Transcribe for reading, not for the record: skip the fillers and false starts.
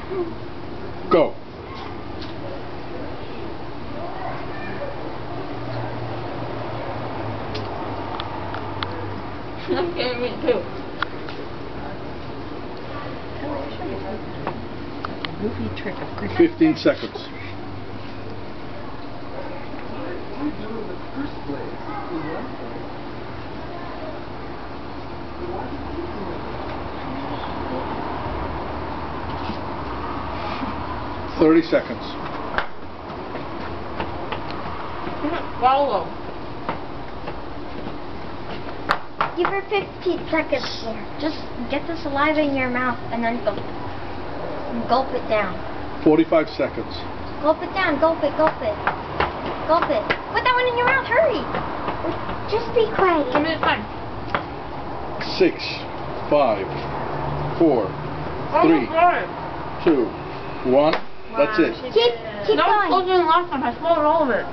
Go. I'm getting me too. Goofy trick of Christmas. 15 seconds. $30 seconds. Swallow. Give her 15 seconds there. Just get the saliva in your mouth and then gulp it down. 45 seconds. Gulp it down. Gulp it. Gulp it. Gulp it. Put that one in your mouth. Hurry. Just be quiet. 2 minutes time. 6, 5, 4, 3, 2, 1. That's it. Keep No, going. closer than last time. I swallowed all of it.